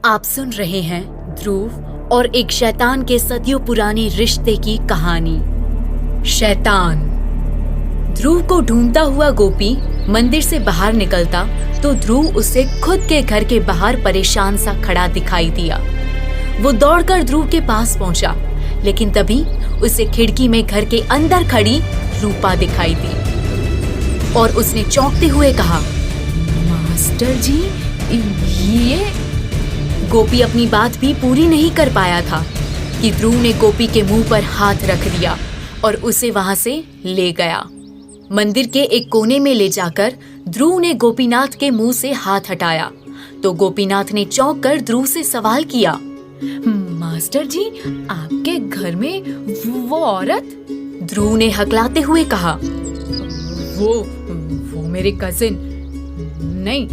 आप सुन रहे हैं ध्रुव और एक शैतान के सदियों पुराने रिश्ते की कहानी। शैतान। ध्रुव को ढूंढता हुआ गोपी मंदिर से बाहर निकलता तो ध्रुव उसे खुद के घर के बाहर परेशान सा खड़ा दिखाई दिया। वो दौड़कर ध्रुव के पास पहुंचा, लेकिन तभी उसे खिड़की में घर के अंदर खड़ी रूपा दिखाई दी और उसने चौंकते हुए कहा, मास्टर जी, ये। गोपी अपनी बात भी पूरी नहीं कर पाया था कि ध्रुव ने गोपी के मुंह पर हाथ रख दिया और उसे वहां से ले गया। मंदिर के एक कोने में ले जाकर ध्रुव ने गोपीनाथ के मुंह से हाथ हटाया तो गोपीनाथ ने चौंक कर ध्रुव से सवाल किया, मास्टर जी, आपके घर में वो औरत? ध्रुव ने हकलाते हुए कहा, वो मेरी कजिन नहीं,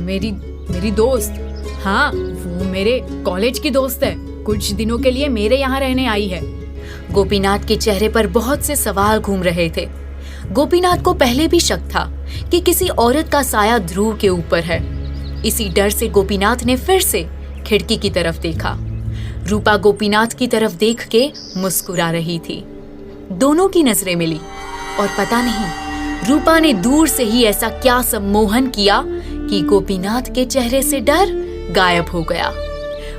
मेरी दोस्त। हाँ, वो मेरे कॉलेज की दोस्त है। कुछ दिनों के लिए मेरे यहाँ रहने आई है। गोपीनाथ के चेहरे पर बहुत से सवाल घूम रहे थे। गोपीनाथ को पहले भी शक था कि किसी औरत का साया ध्रुव के ऊपर है। इसी डर से गोपीनाथ ने फिर से खिड़की की तरफ देखा। रूपा गोपीनाथ की तरफ देख के मुस्कुरा रही थी। दोनों की नजरें मिली और पता नहीं रूपा ने दूर से ही ऐसा क्या सम्मोहन किया कि गोपीनाथ के चेहरे से डर गायब हो गया।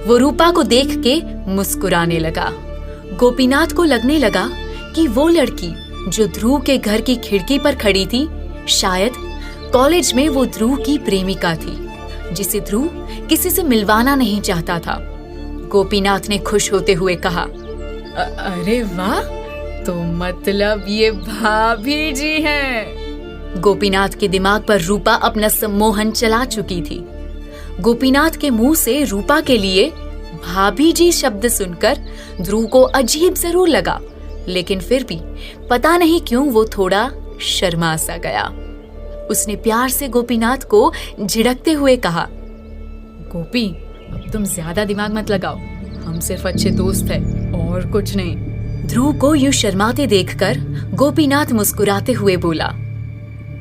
वो रूपा को देख के मुस्कुराने लगा। गोपीनाथ को लगने लगा कि वो लड़की जो ध्रुव के घर की खिड़की पर खड़ी थी, शायद कॉलेज में वो ध्रुव की प्रेमिका थी, जिसे ध्रुव किसी से मिलवाना नहीं चाहता था। गोपीनाथ ने खुश होते हुए कहा, अरे वाह, तो मतलब ये भाभी जी हैं। गोपीनाथ के दिमाग पर रूपा अपना सम्मोहन चला चुकी थी। गोपीनाथ के मुंह से रूपा के लिए भाभी जी शब्द सुनकर ध्रुव को अजीब जरूर लगा, लेकिन फिर भी पता नहीं क्यों वो थोड़ा शर्मा सा गया। उसने प्यार से गोपीनाथ को झिड़कते हुए कहा, गोपी, अब तुम ज्यादा दिमाग मत लगाओ, हम सिर्फ अच्छे दोस्त हैं और कुछ नहीं। ध्रुव को यूं शर्माते देखकर गोपीनाथ मुस्कुराते हुए बोला,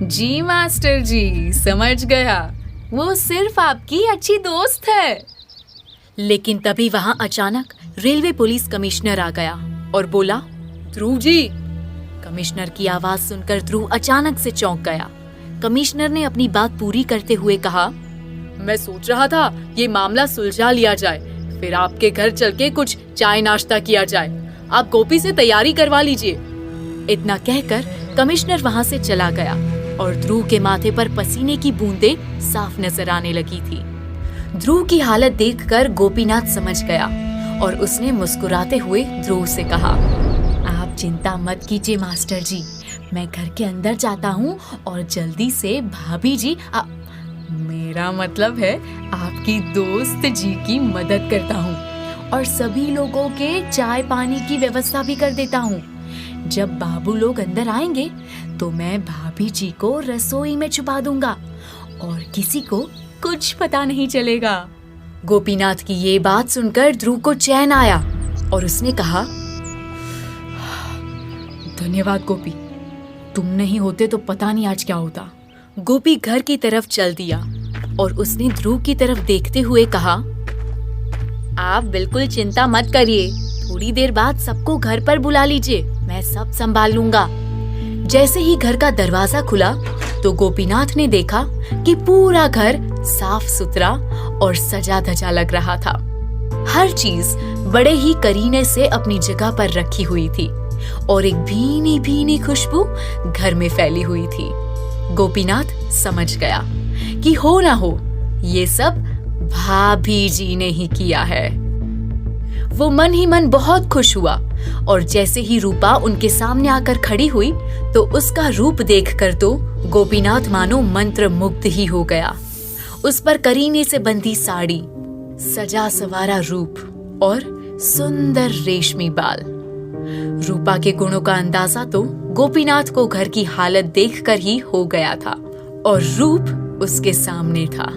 जी मास्टर जी, समझ गया, वो सिर्फ आपकी अच्छी दोस्त है। लेकिन तभी वहां अचानक रेलवे पुलिस कमिश्नर आ गया और बोला, ध्रुव जी। कमिश्नर की आवाज सुनकर ध्रुव अचानक से चौंक गया। कमिश्नर ने अपनी बात पूरी करते हुए कहा, मैं सोच रहा था ये मामला सुलझा लिया जाए, फिर आपके घर चल के कुछ चाय नाश्ता किया जाए। आप गोपी से तैयारी करवा लीजिए। इतना कहकर कमिश्नर वहां से चला गया और ध्रुव के माथे पर पसीने की बूंदें साफ नजर आने लगी थी। ध्रुव की हालत देखकर गोपीनाथ समझ गया और उसने मुस्कुराते हुए ध्रुव से कहा, आप चिंता मत कीजिए मास्टर जी, मैं घर के अंदर जाता हूँ और जल्दी से भाभी जी, मेरा मतलब है आपकी दोस्त जी की मदद करता हूँ और सभी लोगों के चाय पानी की व्यवस्था भी कर देता हूँ। जब बाबू लोग अंदर आएंगे तो मैं भाभी जी को रसोई में छुपा दूंगा और किसी को कुछ पता नहीं चलेगा। गोपीनाथ की ये बात सुनकर ध्रुव को चैन आया और उसने कहा, धन्यवाद गोपी, तुम नहीं होते तो पता नहीं आज क्या होता। गोपी घर की तरफ चल दिया और उसने ध्रुव की तरफ देखते हुए कहा, आप बिल्कुल चिंता मत करिए, थोड़ी देर बाद सबको घर पर बुला लीजिए, मैं सब संभाल लूंगा। जैसे ही घर का दरवाजा खुला तो गोपीनाथ ने देखा कि पूरा घर साफ सुथरा और सजा धजा लग रहा था। हर चीज बड़े ही करीने से अपनी जगह पर रखी हुई थी और एक भीनी भीनी खुशबू घर में फैली हुई थी। गोपीनाथ समझ गया कि हो ना हो ये सब भाभी जी ने ही किया है। वो मन ही मन बहुत खुश हुआ और जैसे ही रूपा उनके सामने आकर खड़ी हुई तो उसका रूप देखकर तो गोपीनाथ मानो मंत्र मुग्ध ही हो गया। उस पर करीने से बंधी साड़ी, सजा सवारा रूप और सुंदर रेशमी बाल। रूपा के गुणों का अंदाजा तो गोपीनाथ को घर की हालत देखकर ही हो गया था और रूप उसके सामने था।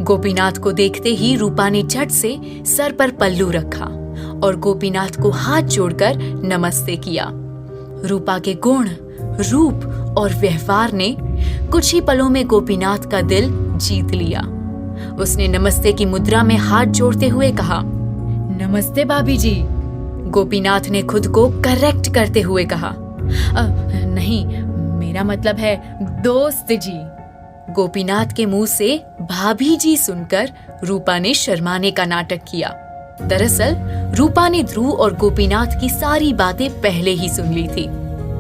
गोपीनाथ को देखते ही रूपा ने झट से सर पर पल्लू रखा और गोपीनाथ को हाथ जोड़कर नमस्ते किया। रूपा के गुण, रूप और व्यवहार ने कुछ ही पलों में गोपीनाथ का दिल जीत लिया। उसने नमस्ते की मुद्रा में हाथ जोड़ते हुए कहा। नमस्ते भाभी जी। गोपीनाथ ने खुद को करेक्ट करते हुए कहा। नहीं, मेरा मतलब है दोस्त जी। गोपीनाथ के मुंह से भाभी जी सुनकर रूपा ने शर्माने का नाटक किया। दरअसल रूपा ने ध्रुव और गोपीनाथ की सारी बातें पहले ही सुन ली थी।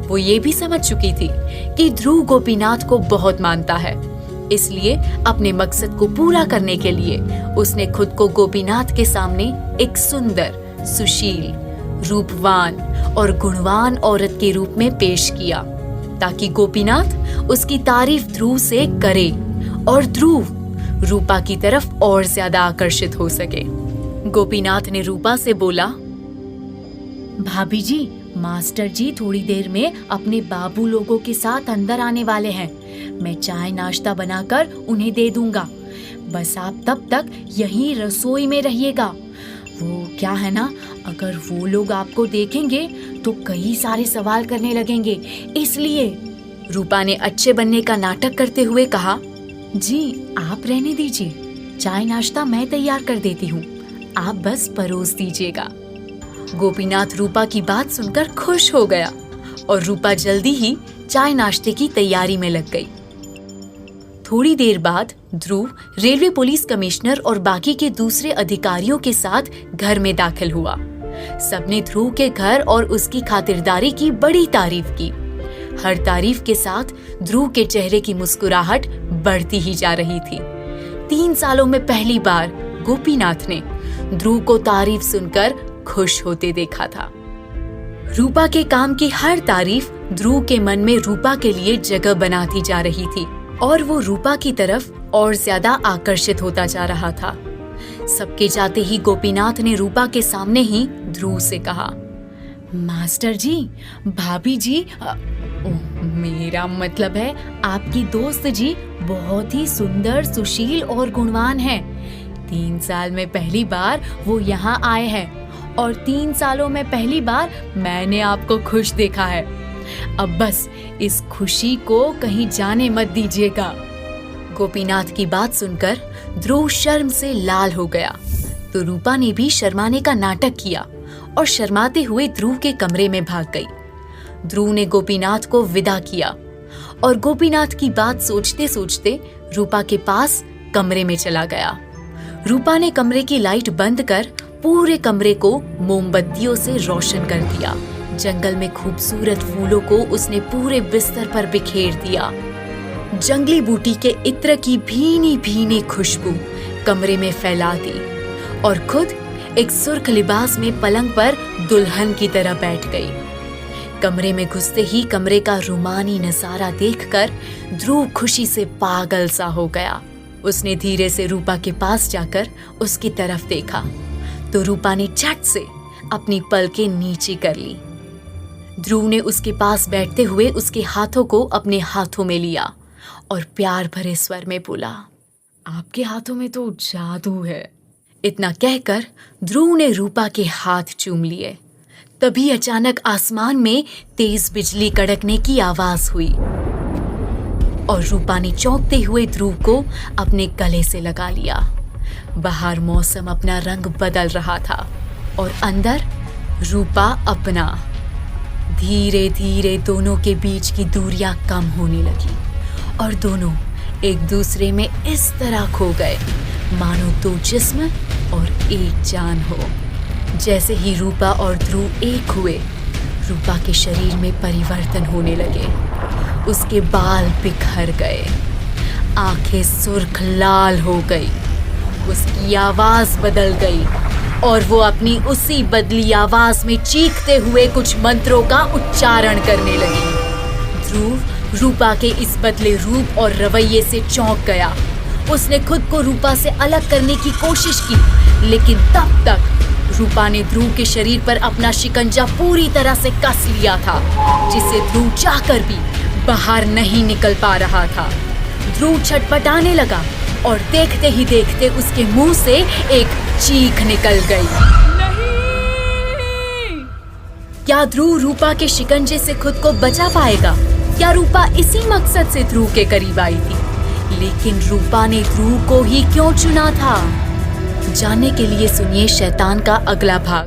वो ये भी समझ चुकी थी कि ध्रुव गोपीनाथ को बहुत मानता है, इसलिए अपने मकसद को पूरा करने के लिए उसने खुद को गोपीनाथ के सामने एक सुंदर, सुशील, रूपवान और गुणवान औरत के रूप में पेश किया, ताकि गोपीनाथ उसकी तारीफ ध्रुव से करे और ध्रुव रूपा की तरफ और ज्यादा आकर्षित हो सके। गोपीनाथ ने रूपा से बोला, भाभी जी, मास्टर जी थोड़ी देर में अपने बाबू लोगों के साथ अंदर आने वाले हैं। मैं चाय नाश्ता बनाकर उन्हें दे दूंगा। बस आप तब तक यहीं रसोई में रहिएगा। वो क्या है ना, अगर वो लोग आपको देखेंगे तो कई सारे सवाल करने लगेंगे, इसलिए। रूपा ने अच्छे बनने का नाटक करते हुए कहा, जी आप रहने दीजिए, चाय नाश्ता मैं तैयार कर देती हूँ, आप बस परोस दीजिएगा। गोपीनाथ रूपा की बात सुनकर खुश हो गया और रूपा जल्दी ही चाय नाश्ते की तैयारी में लग गई। थोड़ी देर बाद ध्रुव रेलवे पुलिस कमिश्नर और बाकी के दूसरे अधिकारियों के साथ घर में दाखिल हुआ। सबने ध्रुव के घर और उसकी खातिरदारी की बड़ी तारीफ की। हर तारीफ के साथ ध्रुव के चेहरे की मुस्कुराहट बढ़ती ही जा रही थी। 3 सालों में पहली बार गोपीनाथ ने ध्रुव को तारीफ सुनकर खुश होते देखा था। रूपा के काम की हर तारीफ ध्रुव के मन में रूपा के लिए जगह बनाती जा रही थी और वो रूपा की तरफ और ज्यादा आकर्षित होता जा रहा था। सबके जाते ही गोपीनाथ ने रूपा के सामने ही ध्रुव से कहा, मास्टर जी, भाभी जी, मेरा मतलब है आपकी दोस्त जी बहुत ही सुंदर, सुशील और गुणवान है। 3 साल में पहली बार वो यहाँ आए हैं और 3 सालों में पहली बार मैंने आपको खुश देखा है। अब बस इस खुशी को कहीं जाने मत दीजिएगा। गोपीनाथ की बात सुनकर ध्रुव शर्म से लाल हो गया, तो रूपा ने भी शर्माने का नाटक किया और शर्माते हुए ध्रुव के कमरे में भाग गई। ध्रुव ने गोपीनाथ को विदा किया और गोपीनाथ की बात सोचते सोचते रूपा के पास कमरे में चला गया। रूपा ने कमरे की लाइट बंद कर पूरे कमरे को मोमबत्तियों से रोशन कर दिया। जंगल में खूबसूरत फूलों को उसने पूरे बिस्तर पर बिखेर दिया। जंगली बूटी के इत्र की भीनी भीनी खुशबू कमरे में फैला दी और खुद एक सुर्ख लिबास में पलंग पर दुल्हन की तरह बैठ गई। कमरे में घुसते ही कमरे का रूमानी नजारा देखकर ध्रुव खुशी से पागल सा हो गया। उसने धीरे से रूपा के पास जाकर उसकी तरफ देखा तो रूपा ने झट से अपनी पलकें नीचे कर ली। ध्रुव ने उसके पास बैठते हुए उसके हाथों को अपने हाथों में लिया और प्यार भरे स्वर में बोला, आपके हाथों में तो जादू है। इतना कहकर ध्रुव ने रूपा के हाथ चूम लिए। तभी अचानक आसमान में तेज बिजली कड़कने की आवाज हुई और रूपा ने चौंकते हुए ध्रुव को अपने गले से लगा लिया। बाहर मौसम अपना रंग बदल रहा था और अंदर रूपा अपना। धीरे धीरे दोनों के बीच की दूरियां कम होने लगी और दोनों एक दूसरे में इस तरह खो गए मानो 2 जिस्म और एक जान हो। जैसे ही रूपा और ध्रुव एक हुए, रूपा के शरीर में परिवर्तन होने लगे। उसके बाल बिखर गए, आंखें सुर्ख लाल हो गई, उसकी आवाज बदल गई और वो अपनी उसी बदली आवाज में चीखते हुए कुछ मंत्रों का उच्चारण करने लगी। ध्रुव रूपा के इस बदले रूप और रवैये से चौंक गया। उसने खुद को रूपा से अलग करने की कोशिश की, लेकिन तब तक रूपा ने ध्रुव के शरीर पर अपना शिकंजा पूरी तरह से कस लिया था, जिससे ध्रुव चाहकर भी बाहर नहीं निकल पा रहा था। ध्रुव छटपटाने लगा और देखते ही देखते उसके मुंह से एक चीख निकल गई। नहीं! क्या ध्रुव रूपा के शिकंजे से खुद को बचा पाएगा? क्या रूपा इसी मकसद से ध्रुव के करीब आई थी लेकिन रूपा ने ध्रुव को ही क्यों चुना था? जानने के लिए सुनिए शैतान का अगला भाग।